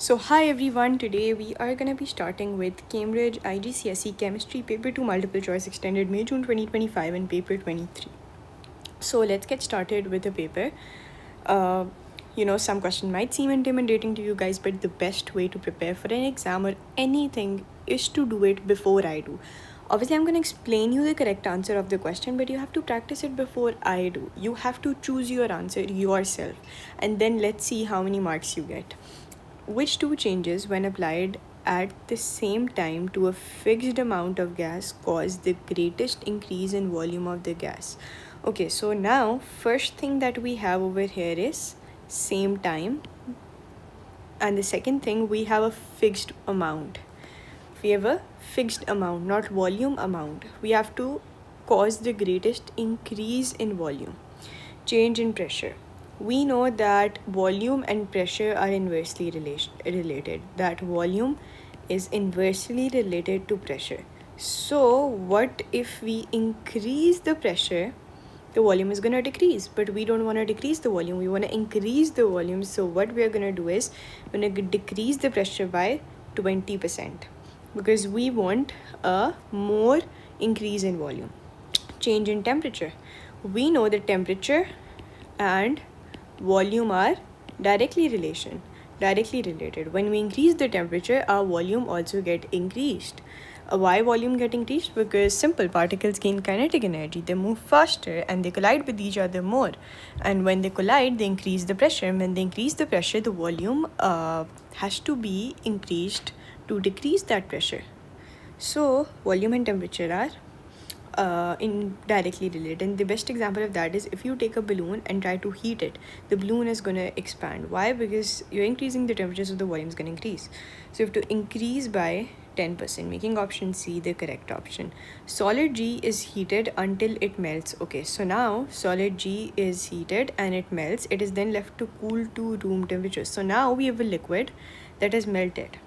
So hi everyone, today we are going to be starting with Cambridge IGCSE Chemistry Paper 2 Multiple Choice Extended May-June 2025 and Paper 23. So let's get started with the paper. Some question might seem intimidating to you guys, but the best way to prepare for an exam or anything is to do it before I do. Obviously, I'm going to explain you the correct answer of the question, but you have to practice it before I do. You have to choose your answer yourself, and then let's see how many marks you get. Which two changes, when applied at the same time to a fixed amount of gas, cause the greatest increase in volume of the gas? Okay, so now first thing that we have over here is same time, and the second thing we have a fixed amount. We have a fixed amount, not volume amount. We have to cause the greatest increase in volume. Change in pressure. We know that volume and pressure are inversely related. That volume is inversely related to pressure. So what if we increase the pressure? The volume is going to decrease, but we don't want to decrease the volume. We want to increase the volume. So what we are going to do is we're going to decrease the pressure by 20% because we want a more increase in volume. Change in temperature. We know that temperature and volume are directly related. When we increase the temperature, our volume also get increased. Why volume get increased? Because simple particles gain kinetic energy. They move faster and they collide with each other more. And when they collide, they increase the pressure. And when they increase the pressure, the volume has to be increased to decrease that pressure. So volume and temperature are indirectly related, and the best example of that is if you take a balloon and try to heat it, the balloon is going to expand. Why? Because you're increasing the temperature, so the volume is going to increase. So you have to increase by 10%, making option C the correct option. Solid G is heated until it melts. Okay, so now solid G is heated and it melts. It is then left to cool to room temperature. So now we have a liquid that has melted,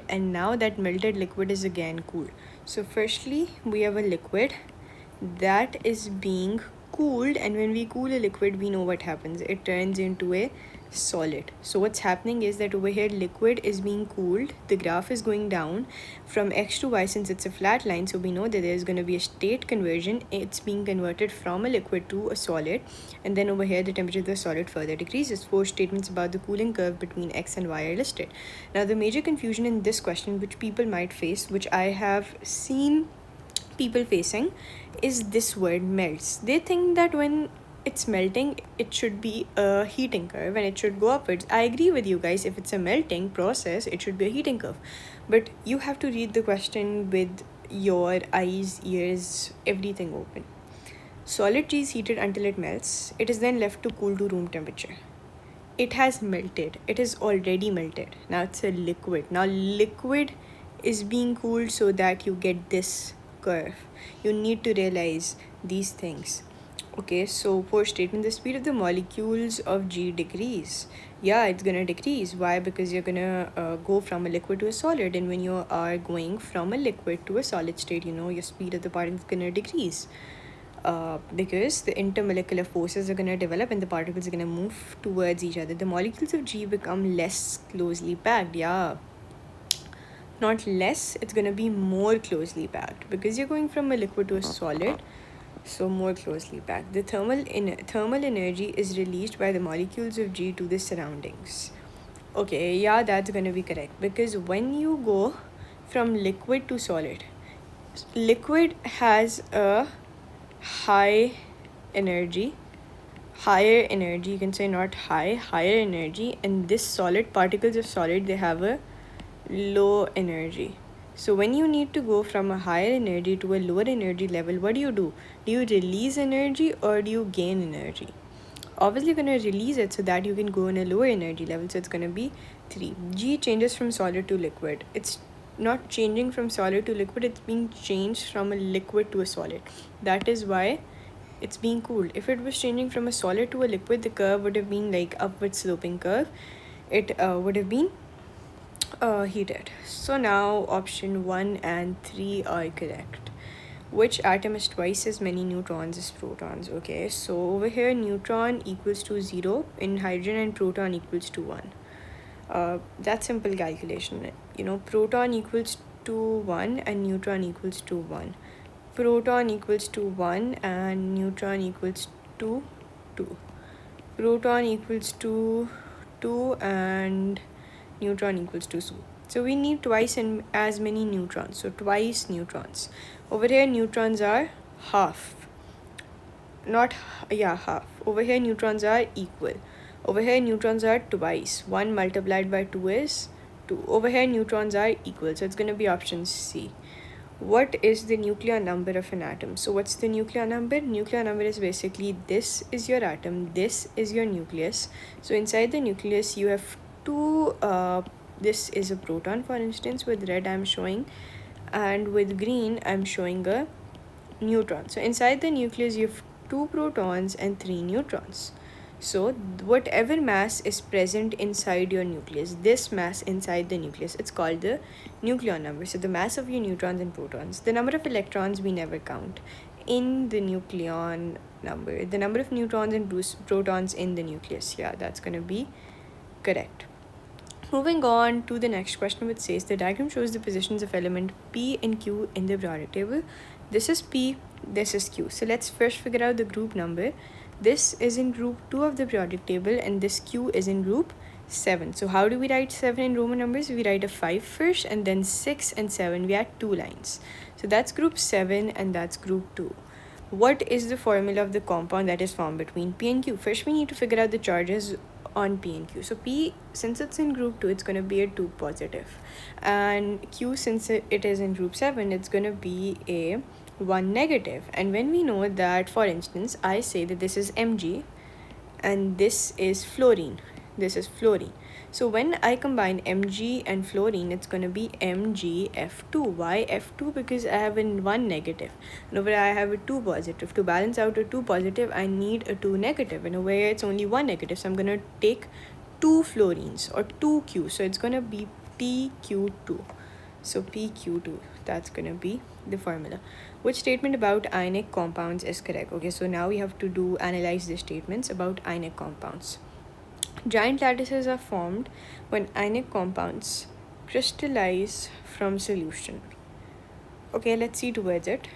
and now that melted liquid is again cool. So firstly we have a liquid that is being cooled, and when we cool a liquid, we know what happens. It turns into a solid. So what's happening is that over here liquid is being cooled. The graph is going down from x to y since it's a flat line, so we know that there's going to be a state conversion. It's being converted from a liquid to a solid, and then over here the temperature of the solid further decreases. 4 statements about the cooling curve between x and y are listed. Now the major confusion in this question which people might face, which I have seen people facing, is this word melts. They think that when it's melting, it should be a heating curve and it should go upwards. I agree with you guys. If it's a melting process, it should be a heating curve. But you have to read the question with your eyes, ears, everything open. Solid G is heated until it melts. It is then left to cool to room temperature. It has melted. It is already melted. Now it's a liquid. Now liquid is being cooled so that you get this curve. You need to realize these things. Okay, so for statement, the speed of the molecules of G decrease. Yeah, it's gonna decrease. Why? Because you're gonna go from a liquid to a solid, and when you are going from a liquid to a solid state, your speed of the particles is gonna decrease. Because the intermolecular forces are gonna develop and the particles are gonna move towards each other. The molecules of G become less closely packed. Yeah, not less, it's gonna be more closely packed because you're going from a liquid to a solid, so more closely packed. The thermal energy is released by the molecules of G to the surroundings. Okay, yeah, that's gonna be correct, because when you go from liquid to solid, liquid has a higher energy, you can say, not higher energy, and this solid, particles of solid, they have a low energy. So when you need to go from a higher energy to a lower energy level, what do? Do you release energy or do you gain energy? Obviously you're going to release it so that you can go in a lower energy level, so it's going to be 3. G changes from solid to liquid. It's not changing from solid to liquid, it's being changed from a liquid to a solid. That is why it's being cooled. If it was changing from a solid to a liquid, the curve would have been like upward sloping curve. It would have been heated. So now option 1 and 3 are correct. Which atom has twice as many neutrons as protons? Okay, so over here neutron equals to 0 in hydrogen and proton equals to 1. That's simple calculation. You know, proton equals to 1 and neutron equals to 1. Proton equals to 1 and neutron equals to 2. Proton equals to 2 and neutron equals to 2. So we need twice as many neutrons. So twice neutrons. Over here neutrons are half. Half. Over here neutrons are equal. Over here neutrons are twice. 1 multiplied by 2 is 2. Over here neutrons are equal. So it's going to be option C. What is the nuclear number of an atom? So what's the nuclear number? Nuclear number is basically this is your atom, this is your nucleus. So inside the nucleus you have two, this is a proton for instance, with red I'm showing, and with green I'm showing a neutron. So inside the nucleus you have 2 protons and 3 neutrons. So whatever mass is present inside your nucleus, this mass inside the nucleus, it's called the nuclear number. So the mass of your neutrons and protons. The number of electrons we never count in the nucleon number. The number of neutrons and protons in the nucleus. Yeah, that's going to be correct. Moving on to the next question, which says the diagram shows the positions of element P and Q in the periodic table. This is P, this is Q. So let's first figure out the group number. This is in group 2 of the periodic table and this Q is in group 7. So how do we write 7 in Roman numbers? We write a 5 first and then 6 and 7. We add 2 lines. So that's group 7 and that's group 2. What is the formula of the compound that is formed between P and Q? First we need to figure out the charges on P and Q. So P, since it's in group 2, it's going to be a 2 positive. And Q, since it is in group 7, it's going to be a 1 negative. And when we know that, for instance, I say that this is Mg and this is fluorine. This is fluorine. So when I combine Mg and fluorine, it's going to be MgF2. Why F2? Because I have a 1 negative. And over here I have a 2 positive. To balance out a 2 positive, I need a 2 negative. And over here it's only 1 negative. So I'm going to take 2 fluorines or 2 Q. So it's going to be PQ2. So PQ2, that's going to be the formula. Which statement about ionic compounds is correct? Okay, so now we have to analyze the statements about ionic compounds. Giant lattices are formed when ionic compounds crystallize from solution. Okay, let's see towards it.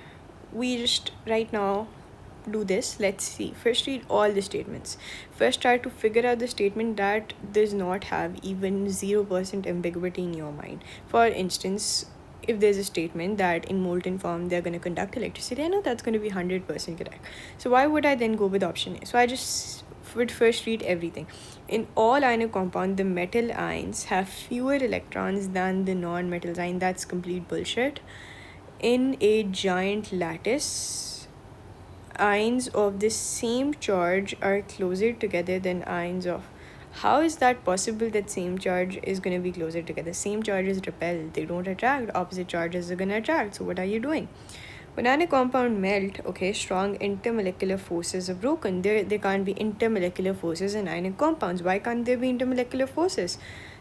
We just right now do this. Let's see. First read all the statements. First try to figure out the statement that does not have even 0% ambiguity in your mind. For instance, if there's a statement that in molten form they're going to conduct electricity, I know that's going to be 100% correct. So why would I then go with option A? So I just would first read everything. In all ionic compounds, the metal ions have fewer electrons than the non-metal ion. That's complete bullshit. In a giant lattice, ions of the same charge are closer together than ions of... How is that possible that same charge is going to be closer together? Same charges repel, they don't attract. Opposite charges are going to attract. So what are you doing? When ionic compound melt, okay, strong intermolecular forces are broken. There can't be intermolecular forces in ionic compounds. Why can't there be intermolecular forces?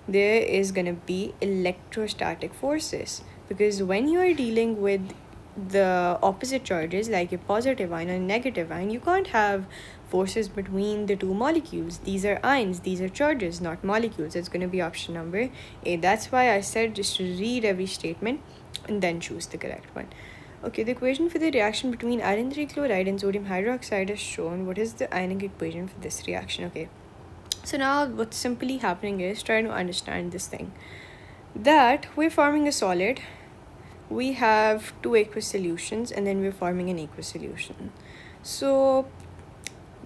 There is going to be electrostatic forces. Because when you are dealing with the opposite charges, like a positive ion and a negative ion, you can't have forces between the two molecules. These are ions, these are charges, not molecules. It's going to be option number A. That's why I said just read every statement and then choose the correct one. Okay, the equation for the reaction between iron 3 chloride and sodium hydroxide is shown. What is the ionic equation for this reaction? Okay, so now what's simply happening is trying to understand this thing. That we're forming a solid, we have two aqueous solutions, and then we're forming an aqueous solution. So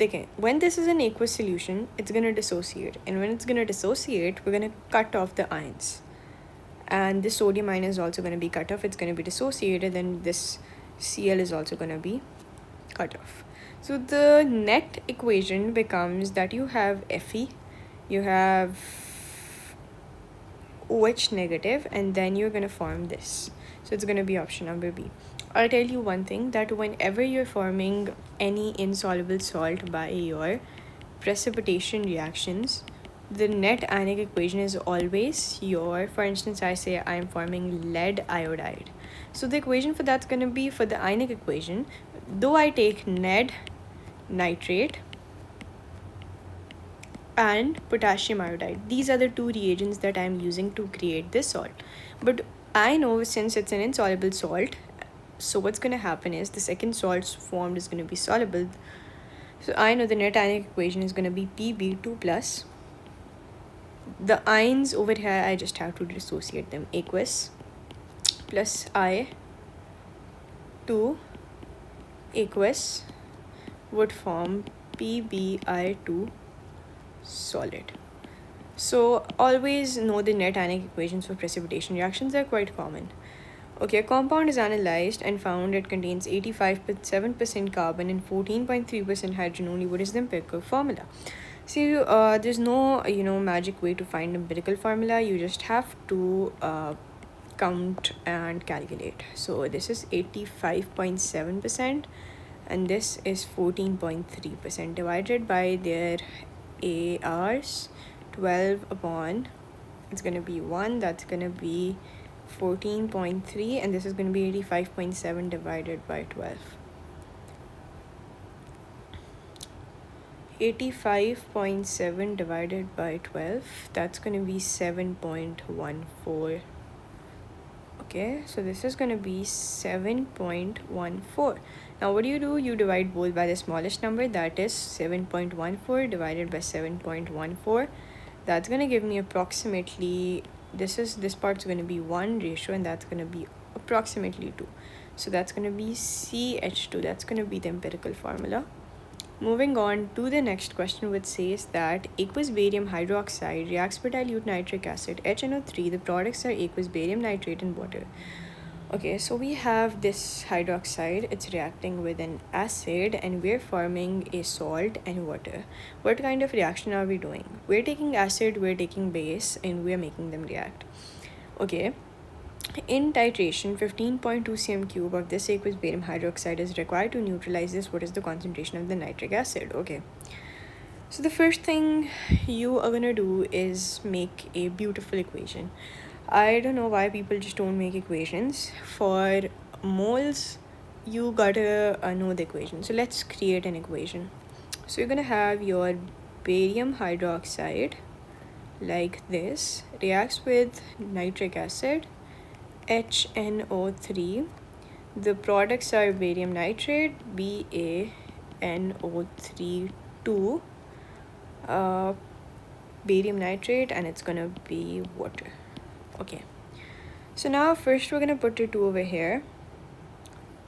okay, when this is an aqueous solution, it's going to dissociate. And when it's going to dissociate, we're going to cut off the ions. And this sodium ion is also going to be cut off. It's going to be dissociated, and this Cl is also going to be cut off. So the net equation becomes that you have Fe, you have OH negative, and then you're going to form this. So it's going to be option number B. I'll tell you one thing, that whenever you're forming any insoluble salt by your precipitation reactions, the net ionic equation is always your, for instance, I say I'm forming lead iodide. So the equation for that's going to be, for the ionic equation, though I take lead nitrate and potassium iodide. These are the two reagents that I'm using to create this salt. But I know since it's an insoluble salt, so what's going to happen is the second salt formed is going to be soluble. So I know the net ionic equation is going to be Pb2 plus. The ions over here, I just have to dissociate them. Aqueous plus I2 aqueous would form PbI2 solid. So always know the net ionic equations for precipitation reactions are quite common. Okay, a compound is analyzed and found it contains 85.7% carbon and 14.3% hydrogen only. What is the empirical formula? See, there's no magic way to find empirical formula. You just have to count and calculate. So this is 85.7% and this is 14.3% divided by their ARs. 12 upon, it's going to be 1, that's going to be 14.3, and this is going to be 85.7 divided by 12. 85.7 divided by 12, that's going to be 7.14. Okay, so this is going to be 7.14. Now what do? You divide both by the smallest number, that is 7.14 divided by 7.14. That's going to give me approximately, this part's going to be 1 ratio, and that's going to be approximately 2. So that's going to be CH2. That's going to be the empirical formula. Moving on to the next question, which says that aqueous barium hydroxide reacts with dilute nitric acid, HNO3. The products are aqueous barium nitrate and water. Okay, so we have this hydroxide, it's reacting with an acid and we're forming a salt and water. What kind of reaction are we doing? We're taking acid, we're taking base, and we're making them react. Okay, in titration, 15.2 cm cube of this aqueous barium hydroxide is required to neutralize this. What is the concentration of the nitric acid? Okay, so the first thing you are gonna do is make a beautiful equation. I don't know why people just don't make equations. For moles, you gotta know the equation. So let's create an equation. So you're gonna have your barium hydroxide like this, reacts with nitric acid, HNO3. The products are barium nitrate, BaNO3 2, barium nitrate, and it's gonna be water. Okay, so now first we're gonna put a 2 over here,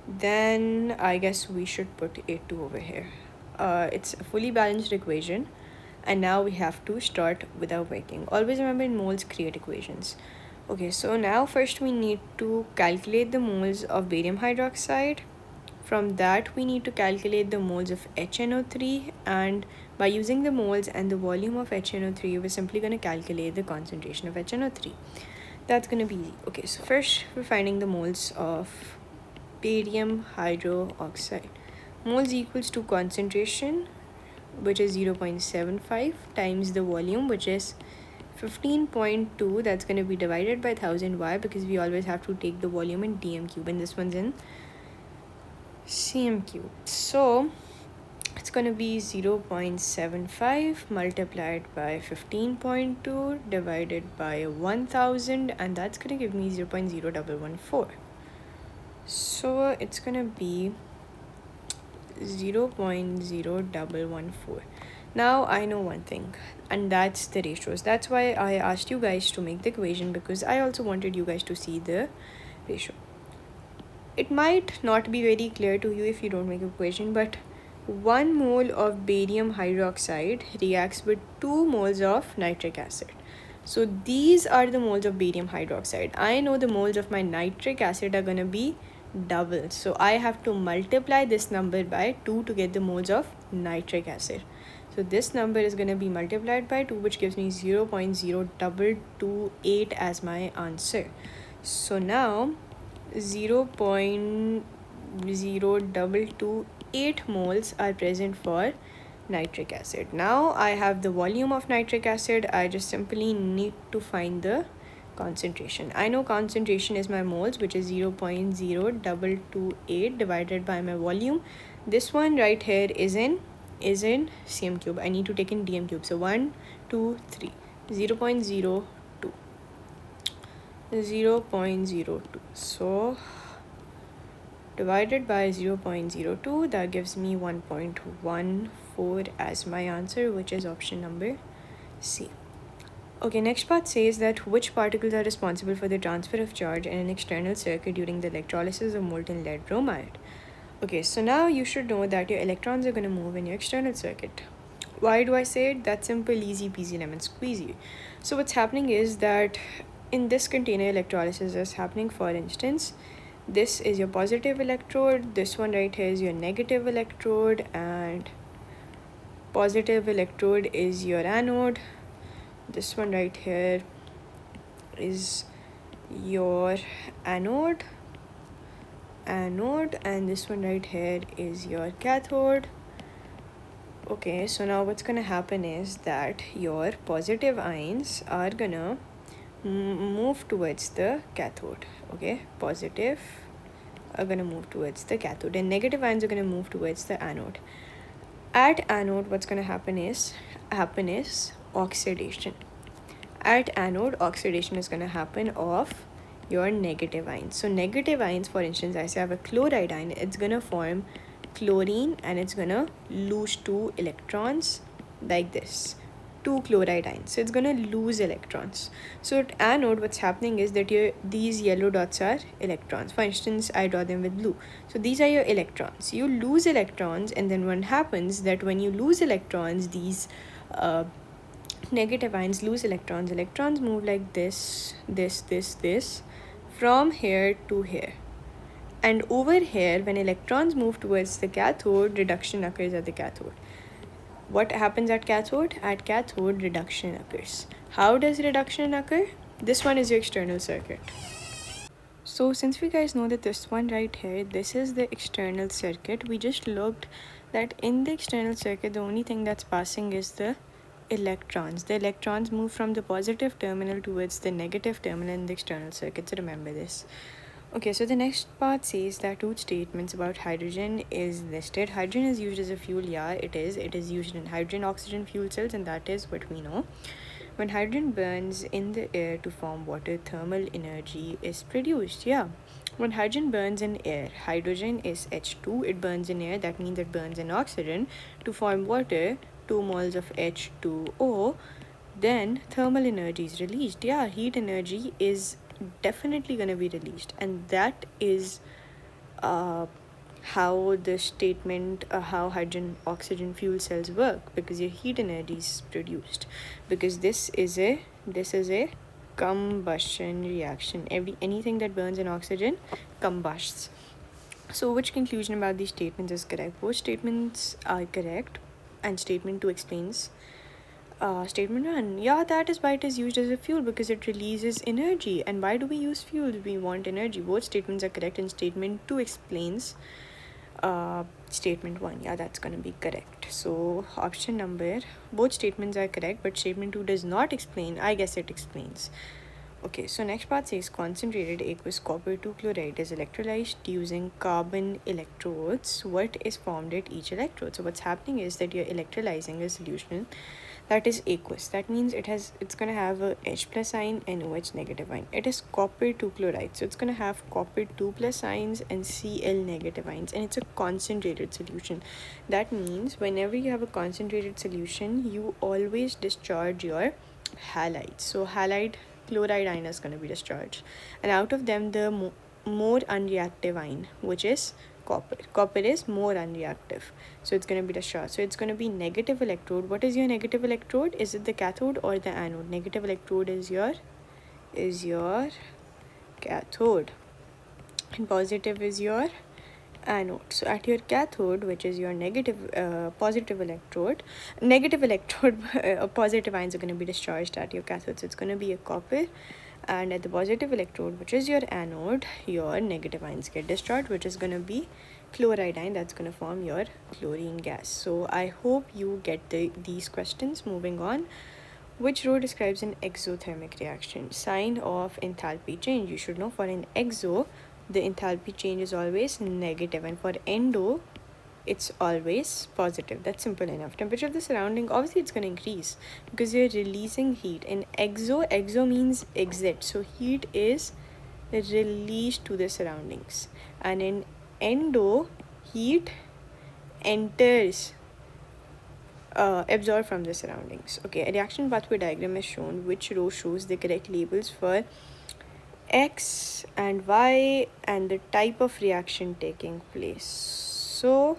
then I guess we should put a 2 over here. It's a fully balanced equation, and now we have to start without working. Always remember, in moles create equations. Okay, so now first we need to calculate the moles of barium hydroxide. From that we need to calculate the moles of HNO3, and by using the moles and the volume of HNO3, we're simply going to calculate the concentration of HNO3. That's going to be easy. Okay, so first we're finding the moles of barium hydroxide. Moles equals to concentration, which is 0.75, times the volume, which is 15.2. That's going to be divided by 1000. Why? Because we always have to take the volume in dm cube, and this one's in cm cube. So it's going to be 0.75 multiplied by 15.2 divided by 1000, and that's going to give me 0.0114. So it's going to be 0.0114. Now I know one thing, and that's the ratios. That's why I asked you guys to make the equation, because I also wanted you guys to see the ratio. It might not be very clear to you if you don't make an equation, but 1 mole of barium hydroxide reacts with 2 moles of nitric acid. So these are the moles of barium hydroxide. I know the moles of my nitric acid are going to be double. So I have to multiply this number by 2 to get the moles of nitric acid. So this number is going to be multiplied by 2, which gives me 0.0228 as my answer. So now 0.0228 moles are present for nitric acid. Now I have the volume of nitric acid. I just simply need to find the concentration. I know concentration is my moles, which is 0.0228 divided by my volume. This one right here is in is in CM cube. I need to take in DM cube. So 1, 2, 3. 0.02. 0.02. So divided by 0.02, that gives me 1.14 as my answer, which is option number C. Okay, next part says that which particles are responsible for the transfer of charge in an external circuit during the electrolysis of molten lead bromide. Okay, so now you should know that your electrons are going to move in your external circuit. Why do I say it? That's simple, easy peasy lemon squeezy. So what's happening is that in this container, electrolysis is happening. For instance, this is your positive electrode, this one right here is your negative electrode, and positive electrode is your anode. This one right here is your anode, and this one right here is your cathode. Okay, so now what's gonna happen is that your positive ions are gonna move towards the cathode. Okay, positive are gonna move towards the cathode, and negative ions are gonna move towards the anode. At anode, what's gonna happen is oxidation. At anode, oxidation is gonna happen of your negative ions. So negative ions, for instance, I say I have a chloride ion, it's gonna form chlorine and it's gonna lose 2 electrons like this. 2 chloride ions, so it's gonna lose electrons. So at anode, what's happening is that these yellow dots are electrons. For instance, I draw them with blue. So these are your electrons. You lose electrons, and then what happens that when you lose electrons, these negative ions lose electrons. Electrons move like this, from here to here. And over here, when electrons move towards the cathode, reduction occurs at the cathode. What happens at cathode? At cathode, reduction occurs. How does reduction occur? This one is your external circuit. So since we guys know that this one right here, this is the external circuit, we just looked that in the external circuit, the only thing that's passing is the electrons. The electrons move from the positive terminal towards the negative terminal in the external circuit, so remember this. Okay, so the next part says that 2 statements about hydrogen is listed. Hydrogen is used as a fuel. Yeah, it is. It is used in hydrogen oxygen fuel cells, and that is what we know. When hydrogen burns in the air to form water, thermal energy is produced. Yeah. When hydrogen burns in air, hydrogen is H2. It burns in air. That means it burns in oxygen to form water, 2 moles of H2O. Then thermal energy is released. Yeah, heat energy is definitely going to be released, and that is how the statement how hydrogen oxygen fuel cells work, because your heat energy is produced, because this is a combustion reaction. Anything that burns in oxygen combusts. So which conclusion about these statements is correct? Both statements are correct, and statement 2 explains statement 1. Yeah, that is why it is used as a fuel, because it releases energy. And why do we use fuel? We want energy. Both statements are correct, and statement 2 explains statement 1. Yeah, that's going to be correct. So option number, both statements are correct, but statement 2 does not explain. I guess it explains. Okay, so next part says concentrated aqueous copper 2 chloride is electrolyzed using carbon electrodes. What is formed at each electrode? So what's happening is that you're electrolyzing a solution that is aqueous. That means it's going to have a H plus ion and OH negative ion. It is copper 2 chloride, so it's going to have copper 2 plus ions and Cl negative ions, and it's a concentrated solution. That means whenever you have a concentrated solution, you always discharge your halides. So halide chloride ion is going to be discharged, and out of them the more unreactive ion, which is copper is more unreactive, so it's going to be discharged. So it's going to be negative electrode. What is your negative electrode? Is it the cathode or the anode? Negative electrode is your cathode, and positive is your anode. So at your cathode, which is your positive electrode, positive ions are going to be discharged at your cathode, so it's going to be a copper. And at the positive electrode, which is your anode, your negative ions get discharged, which is going to be chloride ion. That's going to form your chlorine gas. So I hope you get these questions. Moving on, which row describes an exothermic reaction? Sign of enthalpy change. You should know, for an exo, the enthalpy change is always negative, and for endo, it's always positive. That's simple enough. Temperature of the surrounding, obviously it's going to increase because you're releasing heat. In exo means exit, so heat is released to the surroundings, and in endo, heat enters, absorbed from the surroundings. Okay, a reaction pathway diagram is shown, which row shows the correct labels for X and Y and the type of reaction taking place. So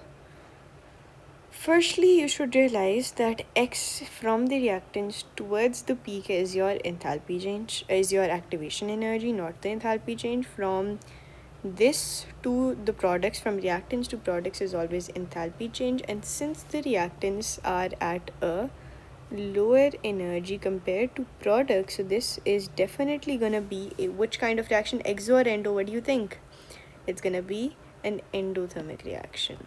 firstly, you should realize that X from the reactants towards the peak is your enthalpy change, is your activation energy, not the enthalpy change. From this to the products, from reactants to products, is always enthalpy change. And since the reactants are at a lower energy compared to products, so this is definitely gonna be a, which kind of reaction, exo or endo? What do you think? It's gonna be an endothermic reaction.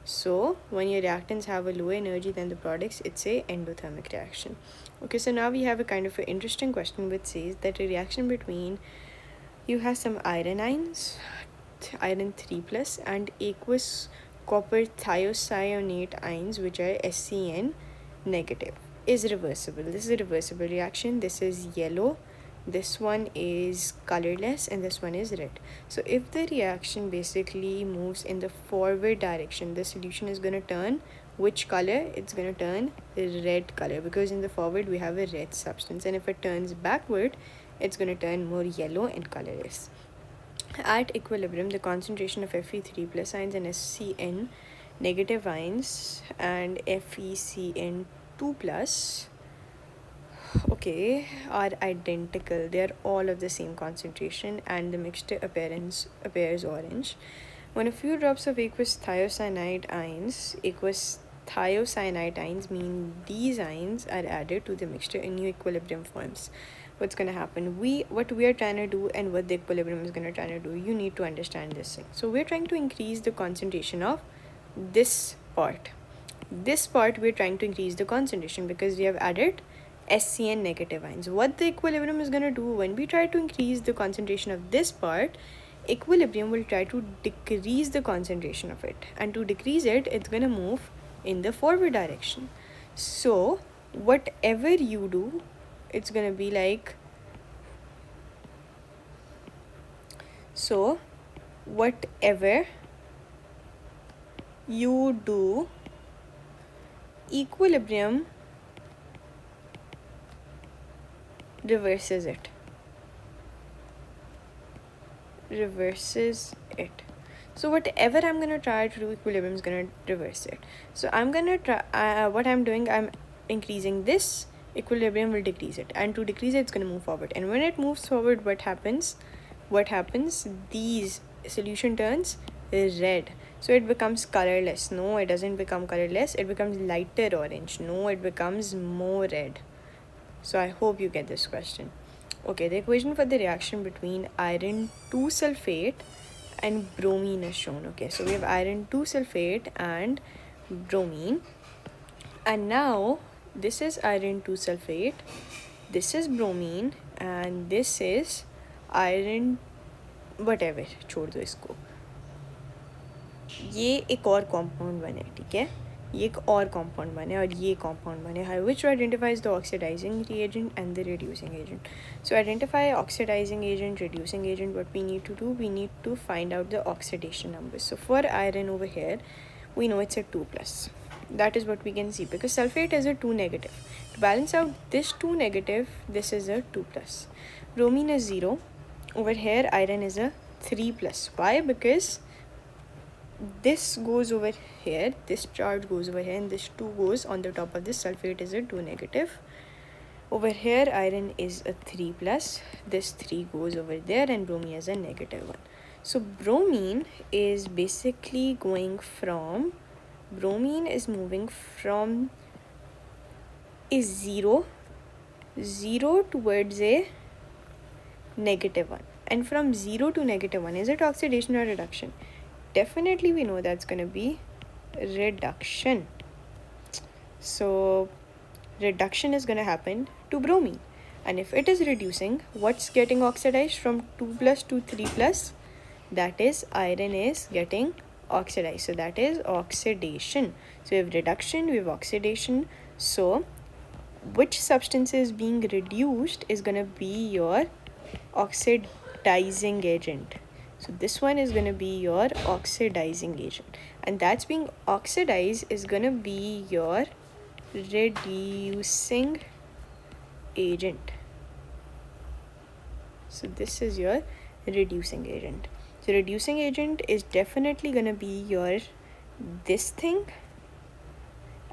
So when your reactants have a lower energy than the products, it's a endothermic reaction. Okay, so now we have a kind of an interesting question which says that a reaction between, you have some iron ions, iron 3 plus, and aqueous copper thiocyanate ions, which are SCN negative, is reversible. This is a reversible reaction. This is yellow, this one is colorless, and this one is red. So if the reaction basically moves in the forward direction, the solution is going to turn which color? It's going to turn red color, because in the forward we have a red substance, and if it turns backward, it's going to turn more yellow and colorless. At equilibrium, the concentration of Fe3 plus ions and SCN negative ions and FeCN2 plus, okay, are identical. They are all of the same concentration, and the mixture appears orange. When a few drops of aqueous thiocyanate ions mean these ions are added to the mixture in new equilibrium forms. What's going to happen? What we are trying to do and what the equilibrium is going to try to do, you need to understand this thing. So we're trying to increase the concentration of this part. This part we're trying to increase the concentration because we have added SCN negative ions. What the equilibrium is going to do, when we try to increase the concentration of this part, equilibrium will try to decrease the concentration of it, and to decrease it, it's going to move in the forward direction. So whatever you do, it's going to be like, so whatever you do, equilibrium reverses it. So whatever I'm going to try to do, equilibrium is going to reverse it. So I'm going to try, what I'm doing, I'm increasing this, equilibrium will decrease it, and to decrease it, it's going to move forward. And when it moves forward, what happens? These solution turns red, so it becomes colorless. No, it doesn't become colorless, it becomes lighter orange. No, it becomes more red. So I hope you get this question. Okay, the equation for the reaction between iron 2 sulfate and bromine is shown. Okay, so we have iron 2 sulfate and bromine, and now this is iron 2 sulfate, this is bromine, and this is iron whatever, छोड़ दो इसको, ये एक और compound बने, ठीक है, ये एक और compound बने और ये compound बने. Which identifies the oxidizing reagent and the reducing agent. So identify oxidizing agent, reducing agent. What we need to do, we need to find out the oxidation numbers. So for iron over here, we know it's a 2 plus. That is what we can see, because sulfate is a 2 negative. To balance out this 2 negative, this is a 2 plus. Bromine is 0. Over here, iron is a 3 plus. Why? Because this goes over here, this charge goes over here, and this 2 goes on the top of this. Sulfate is a 2 negative. Over here, iron is a 3 plus. This 3 goes over there, and bromine is a negative 1. So bromine is basically going from, bromine is moving from a 0 towards a negative 1. And from 0 to negative 1, is it oxidation or reduction? Definitely we know that's going to be reduction. So reduction is going to happen to bromine. And if it is reducing, what's getting oxidized from 2 plus to 3 plus? That is, iron is getting oxidize. So that is oxidation. So we have reduction, we have oxidation. So which substance is being reduced is going to be your oxidizing agent. So this one is going to be your oxidizing agent, and that's being oxidized is going to be your reducing agent. So this is your reducing agent. So reducing agent is definitely going to be your this thing,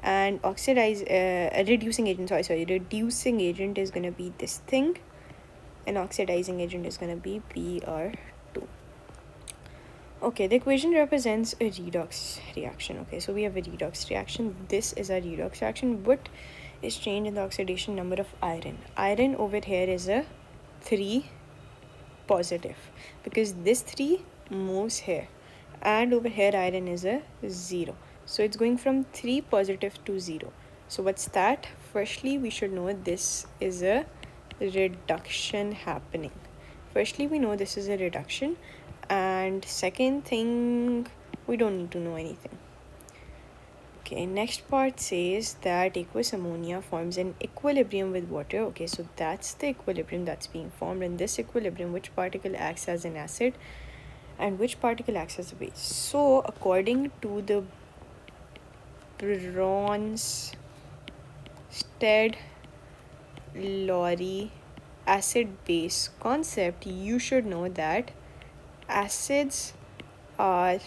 and reducing agent reducing agent is going to be this thing, and oxidizing agent is going to be Br2. Okay, the equation represents a redox reaction. Okay, so we have a redox reaction. This is a redox reaction. What is changed in the oxidation number of iron? Iron over here is a 3 positive, because this 3 moves here, and over here iron is a 0. So it's going from 3 positive to 0. So what's that? Firstly, we should know this is a reduction happening. Firstly, we know this is a reduction, and second thing, we don't need to know anything. Okay, next part says that aqueous ammonia forms an equilibrium with water. Okay, so that's the equilibrium that's being formed. In this equilibrium, which particle acts as an acid and which particle acts as a base? So according to the Bronsted-Lowry acid-base concept, you should know that acids are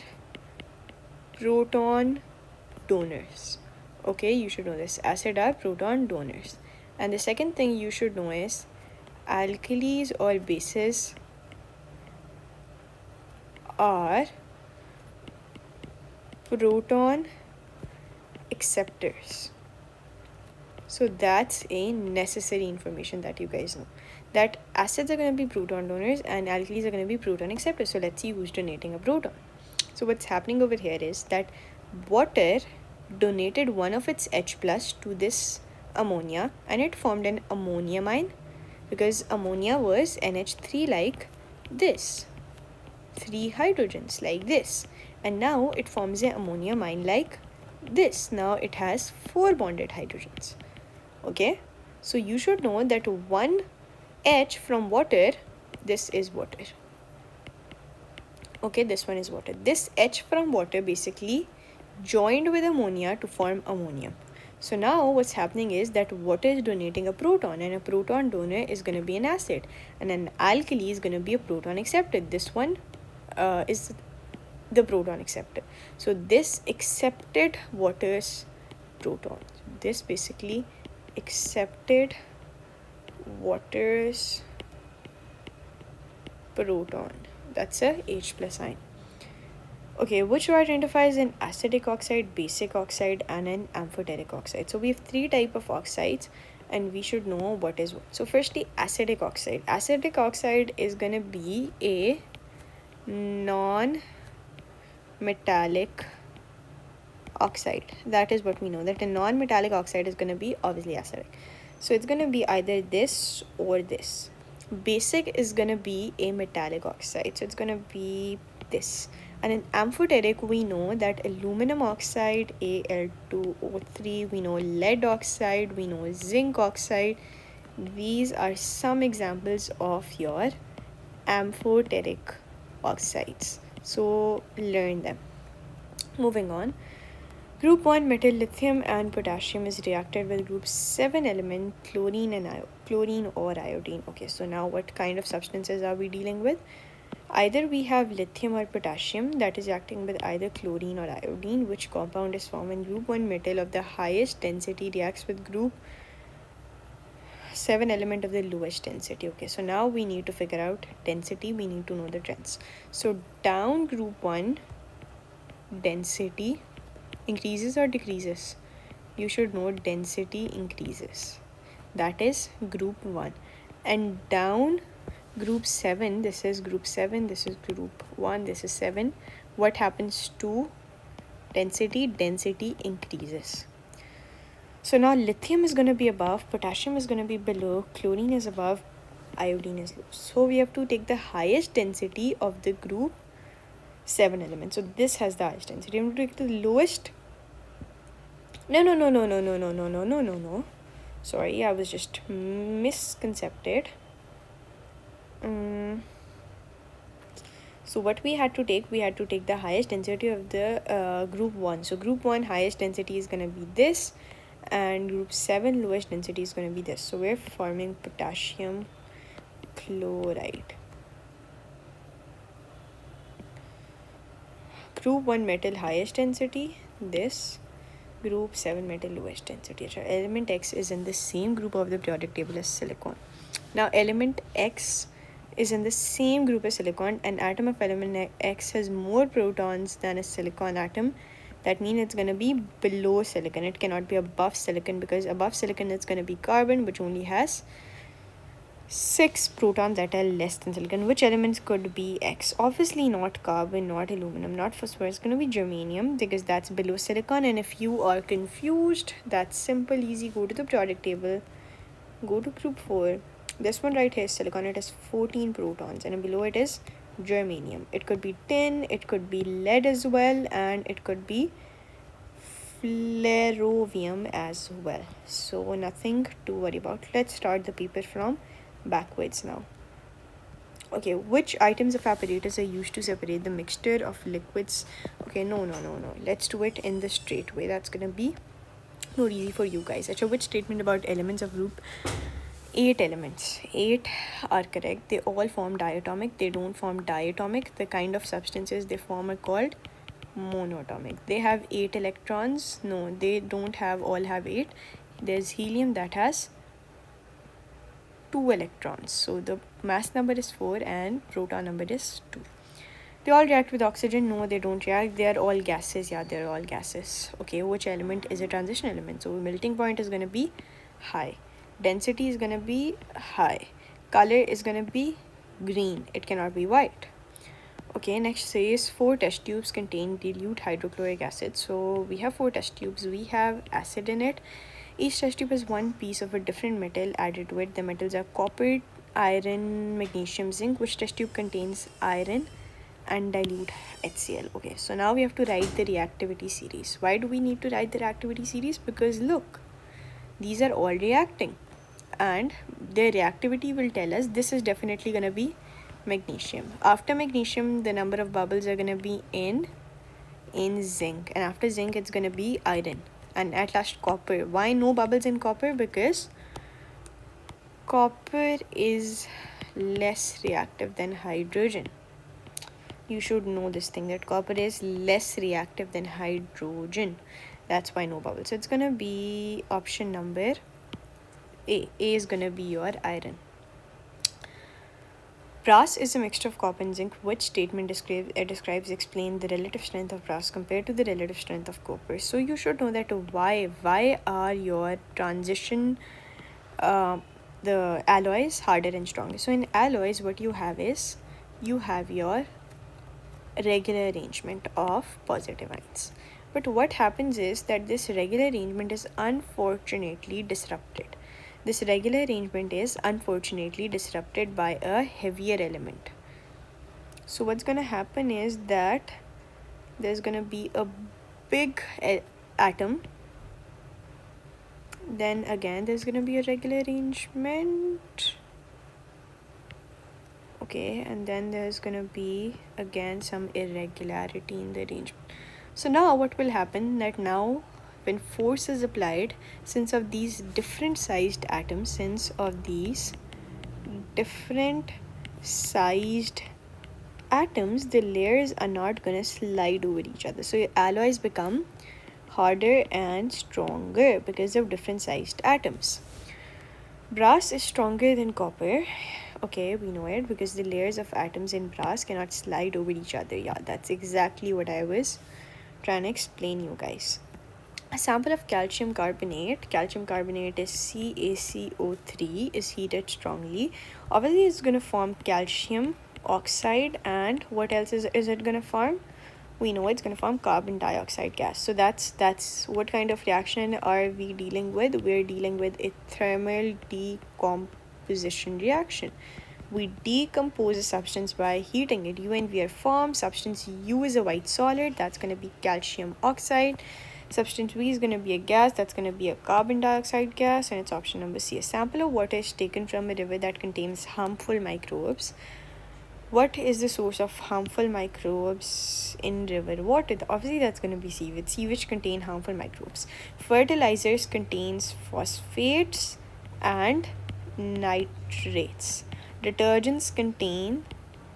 proton donors. Okay, you should know this. Acid are proton donors. And the second thing you should know is alkalis or bases are proton acceptors. So that's a necessary information that you guys know, that acids are going to be proton donors and alkalis are going to be proton acceptors. So let's see who's donating a proton. So what's happening over here is that water donated one of its H plus to this ammonia, and it formed an ammonium ion, because ammonia was NH3 like this, 3 hydrogens like this, and now it forms an ammonium ion like this. Now it has 4 bonded hydrogens. Okay, so you should know that one H from water, this is water. Okay, this one is water. This H from water basically joined with ammonia to form ammonium. So now what's happening is that water is donating a proton, and a proton donor is going to be an acid, and an alkali is going to be a proton acceptor. This one is the proton acceptor. So this accepted water's proton. This basically accepted water's proton. That's a H plus ion. Okay, which identifies an acidic oxide, basic oxide, and an amphoteric oxide? So we have 3 types of oxides, and we should know what is what. So firstly, acidic oxide. Acidic oxide is going to be a non-metallic oxide. That is what we know, that a non-metallic oxide is going to be obviously acidic. So it's going to be either this or this. Basic is going to be a metallic oxide, so it's going to be this. And in amphoteric, we know that aluminum oxide, Al2O3, we know lead oxide, we know zinc oxide. These are some examples of your amphoteric oxides. So learn them. Moving on. Group 1 metal lithium and potassium is reacted with group 7 element chlorine or iodine. Okay, so now what kind of substances are we dealing with? Either we have lithium or potassium that is reacting with either chlorine or iodine. Which compound is formed when group 1 metal of the highest density reacts with group 7 element of the lowest density? Okay, so now we need to figure out density. We need to know the trends. So down group 1 density increases or decreases? You should know density increases. That is group 1. And down group 7, this is group 7, this is group 1, this is 7. What happens to density? Density increases. So now lithium is going to be above, potassium is going to be below, chlorine is above, iodine is low. So we have to take the highest density of the group 7 elements. So this has the highest density. I'm going to take the lowest. No. Sorry, I was just misconcepted. So what we had to take the highest density of the group 1. So group 1 highest density is going to be this, and group 7 lowest density is going to be this. So we're forming potassium chloride. Group 1 metal highest density, this. Group 7 metal lowest density. So element X is in the same group of the periodic table as silicon. Now element X is in the same group as silicon. An atom of element X has more protons than a silicon atom. That means it's going to be below silicon. It cannot be above silicon, because above silicon it's going to be carbon, which only has 6 protons that are less than silicon. Which elements could be X? Obviously not carbon, not aluminum, not phosphorus. It's going to be germanium, because that's below silicon. And if you are confused, that's simple, easy. Go to the periodic table, go to group 4. This one right here is silicon. It has 14 protons, and below it is germanium. It could be tin, it could be lead as well, and it could be flerovium as well. So nothing to worry about. Let's start the paper from backwards now. Okay, which items of apparatus are used to separate the mixture of liquids? Okay, no. Let's do it in the straight way. That's gonna be more easy for you guys. Actually, which statement about elements of group 8 elements? 8 are correct. They all form diatomic. They don't form diatomic. The kind of substances they form are called monatomic. They have 8 electrons. No, they don't all have 8. There's helium that has 2 electrons. So the mass number is 4 and proton number is 2. They all react with oxygen. No, they don't react. They are all gases. Yeah, they're all gases. Okay, which element is a transition element? So melting point is going to be high. Density is going to be high. Color is going to be green. It cannot be white. Okay, next says 4 test tubes contain dilute hydrochloric acid. So we have 4 test tubes. We have acid in it. Each test tube has one piece of a different metal added to it. The metals are copper, iron, magnesium, zinc. Which test tube contains iron and dilute HCl? Okay, so now we have to write the reactivity series. Why do we need to write the reactivity series? Because look, these are all reacting, and their reactivity will tell us this is definitely going to be magnesium. After magnesium, the number of bubbles are going to be in zinc, and after zinc it's going to be iron, and at last copper. Why no bubbles in copper? Because copper is less reactive than hydrogen. You should know this thing, that copper is less reactive than hydrogen. That's why no bubbles. So it's going to be option number A. A is going to be your iron. Brass is a mixture of copper and zinc. Which statement explain the relative strength of brass compared to the relative strength of copper? So you should know that why are your transition the alloys harder and stronger. So in alloys, what you have is you have your regular arrangement of positive ions. But what happens is that this regular arrangement is unfortunately disrupted. This regular arrangement is unfortunately disrupted by a heavier element. So what's going to happen is that there's going to be a big atom. Then again, there's going to be a regular arrangement. Okay, and then there's going to be again some irregularity in the arrangement. So now what will happen, that now when force is applied, since of these different sized atoms, the layers are not going to slide over each other. So your alloys become harder and stronger because of different sized atoms. Brass is stronger than copper. Okay, we know it, because the layers of atoms in brass cannot slide over each other. Yeah, that's exactly what I was trying to explain you guys. A sample of calcium carbonate is CaCO3, is heated strongly. Obviously it's going to form calcium oxide, and what else is it going to form? We know it's going to form carbon dioxide gas. So that's what kind of reaction are we dealing with? We're dealing with a thermal decomposition reaction. we decompose a substance by heating it. U and V are formed. Substance U is a white solid, that's going to be calcium oxide. Substance V is going to be a gas, that's going to be a carbon dioxide gas, and it's option number C. A sample of water is taken from a river that contains harmful microbes. What is the source of harmful microbes in river water? Obviously, that's going to be sewage. Sewage contain harmful microbes. Fertilizers contains phosphates and nitrates. Detergents contain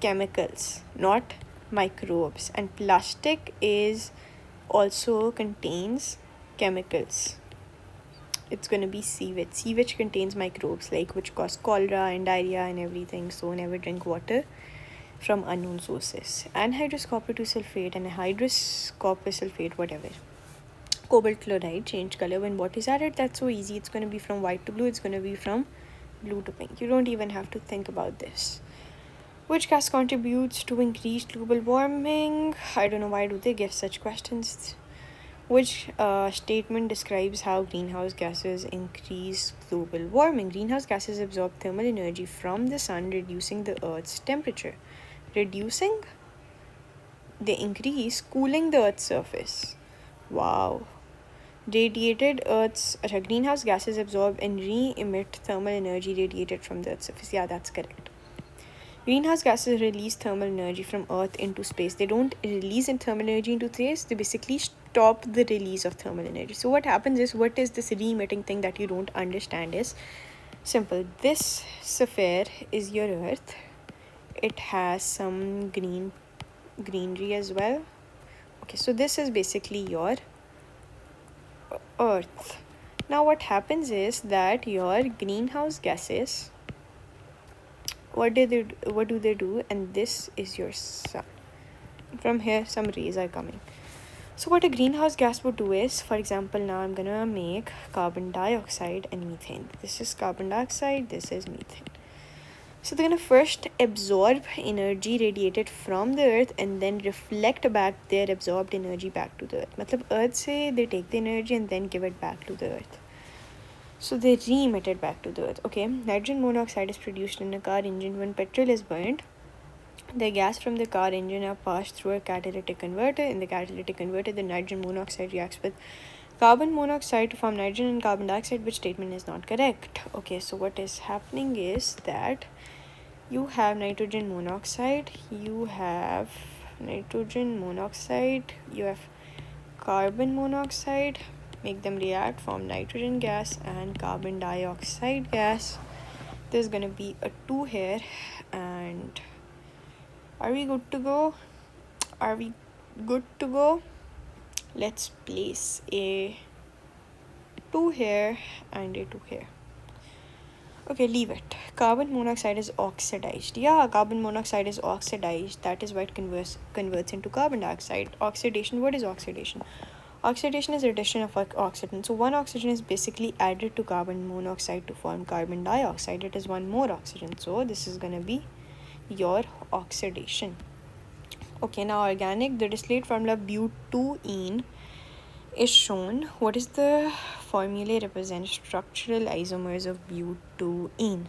chemicals, not microbes. And plastic is also contains chemicals. It's going to be sewage. Sewage contains microbes like which cause cholera and diarrhea and everything. So never drink water from unknown sources. Anhydrous copper 2 sulfate and anhydrous copper sulfate, whatever. Cobalt chloride change color when water is added. That's so easy. It's going to be from white to blue. It's going to be from blue to pink. You don't even have to think about this. Which gas contributes to increased global warming? I don't know why do they give such questions. Which statement describes how greenhouse gases increase global warming? Greenhouse gases absorb thermal energy from the sun, reducing the Earth's temperature. Reducing? They increase cooling the Earth's surface. Wow. Radiated Earth's greenhouse gases absorb and re-emit thermal energy radiated from the Earth's surface. Yeah, that's correct. Greenhouse gases release thermal energy from Earth into space. They don't release thermal energy into space. They basically stop the release of thermal energy. So what happens is, what is this re-emitting thing that you don't understand is simple. This sphere is your Earth. It has some greenery as well. Okay, so this is basically your Earth. Now what happens is that your greenhouse gases, what do they do? And this is your sun. From here some rays are coming. So what a greenhouse gas would do is, for example, now I'm gonna make carbon dioxide and methane. This is carbon dioxide, this is methane. So they're gonna first absorb energy radiated from the Earth and then reflect back their absorbed energy back to the Earth. Matlab Earth se they take the energy and then give it back to the Earth. So they re-emit it back to the Earth. Okay, nitrogen monoxide is produced in a car engine when petrol is burned. The gas from the car engine are passed through a catalytic converter. In the catalytic converter, the nitrogen monoxide reacts with carbon monoxide to form nitrogen and carbon dioxide, which statement is not correct. Okay, so what is happening is that you have nitrogen monoxide, you have carbon monoxide, make them react, form nitrogen gas and carbon dioxide gas. There's gonna be a 2 here, and are we good to go? Let's place a 2 here and a 2 here. Okay, leave it. Carbon monoxide is oxidized. Yeah, carbon monoxide is oxidized. That is why it converts into carbon dioxide. Oxidation, what is oxidation? Oxidation is addition of oxygen. So one oxygen is basically added to carbon monoxide to form carbon dioxide. It is one more oxygen. So this is going to be your oxidation. Okay, now organic, the distillate formula butene is shown. What is the formula represent? Structural isomers of butene.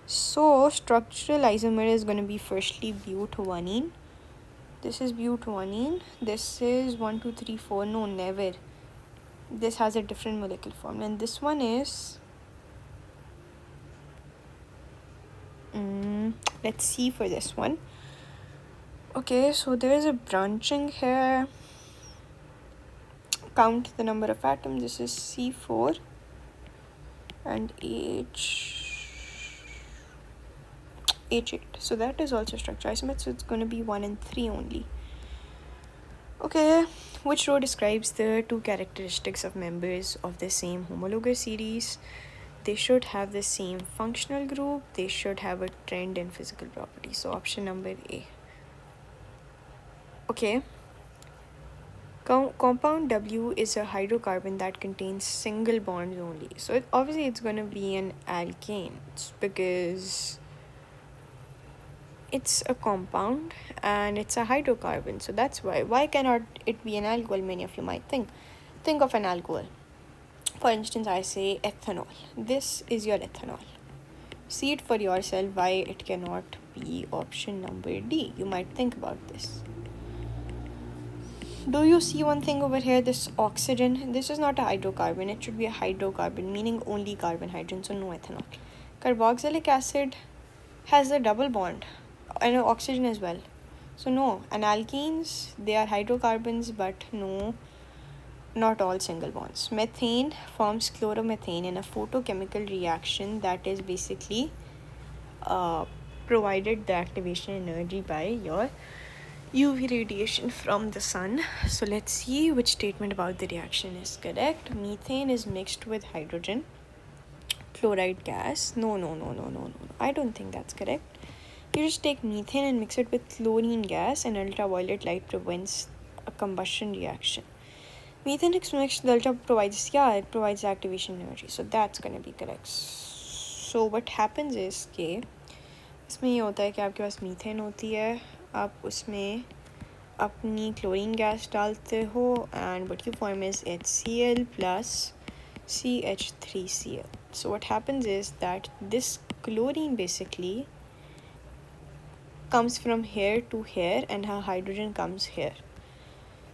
So structural isomer is going to be firstly butanene. This is butanene. This is 1 2 3 4. No, never. This has a different molecular formula, and this one is let's see for this one. Okay, so there is a branching here. Count the number of atoms. This is C4 and H8. So that is also structure isomer. So it's going to be 1 and 3 only. Okay, which row describes the 2 characteristics of members of the same homologous series? They should have the same functional group. They should have a trend in physical properties. So option number A. Okay. Compound W is a hydrocarbon that contains single bonds only. So obviously it's going to be an alkane because it's a compound and it's a hydrocarbon. So that's why. Why cannot it be an alcohol? Many of you might think. Think of an alcohol. For instance, I say ethanol. This is your ethanol. See it for yourself why it cannot be option number D. You might think about this. Do you see one thing over here, this oxygen? This is not a hydrocarbon, it should be a hydrocarbon, meaning only carbon, hydrogen, so no ethanol. Carboxylic acid has a double bond and oxygen as well. So no, and alkenes, they are hydrocarbons, but no, not all single bonds. Methane forms chloromethane in a photochemical reaction that is basically provided the activation energy by your UV radiation from the sun. So let's see which statement about the reaction is correct. Methane is mixed with hydrogen chloride gas. No. I don't think that's correct. You just take methane and mix it with chlorine gas, and ultraviolet light prevents a combustion reaction. Methane is mixed, the ultra provides, it provides activation energy. So that's going to be correct. So what happens is कि इसमें ये होता है कि आपके पास methane होती है, आप उसमें अपनी क्लोरीन गैस डालते हो, and what you form is HCl plus CH3Cl. So what happens is that this chlorine basically comes from here to here and her hydrogen comes here.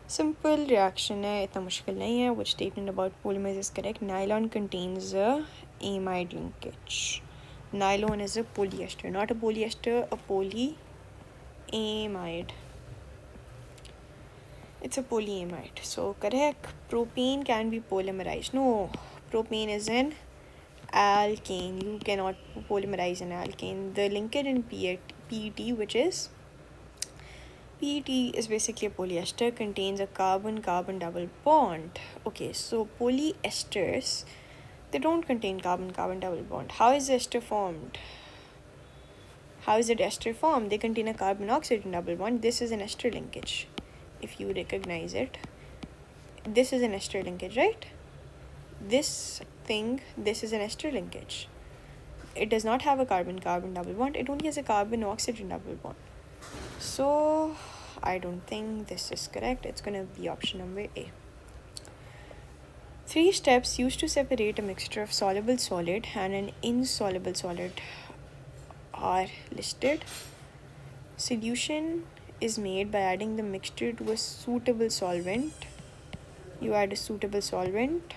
Simple reaction है, इतना मुश्किल नहीं है. Which statement about polymers is correct? Nylon contains a amide linkage. Nylon is a polyester, not a polyester, a polyamide. It's a polyamide. So correct. Propane can be polymerized. No, propane is an alkane. You cannot polymerize an alkane. The linkage in PET, which is PET is basically a polyester, contains a carbon-carbon double bond. Okay, so polyesters, they don't contain carbon-carbon double bond. How is the ester formed? How is it ester formed? They contain a carbon-oxygen double bond. This is an ester linkage, if you recognize it. This is an ester linkage, right? This is an ester linkage. It does not have a carbon-carbon double bond. It only has a carbon-oxygen double bond. So I don't think this is correct. It's going to be option number A. 3 steps used to separate a mixture of soluble solid and an insoluble solid are listed. Solution is made by adding the mixture to a suitable solvent. You add a suitable solvent.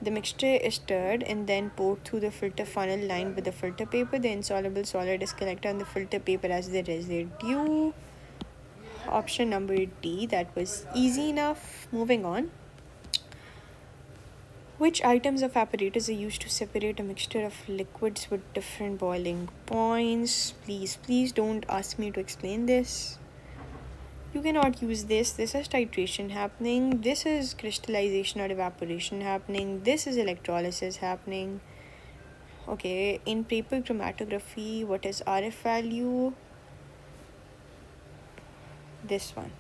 The mixture is stirred and then poured through the filter funnel lined with the filter paper. The insoluble solid is collected on the filter paper as the residue. Option number D, that was easy enough. Moving on. Which items of apparatus are used to separate a mixture of liquids with different boiling points? Please don't ask me to explain this. You cannot use this. This is titration happening. This is crystallization or evaporation happening. This is electrolysis happening. Okay, in paper chromatography, what is RF value? This one.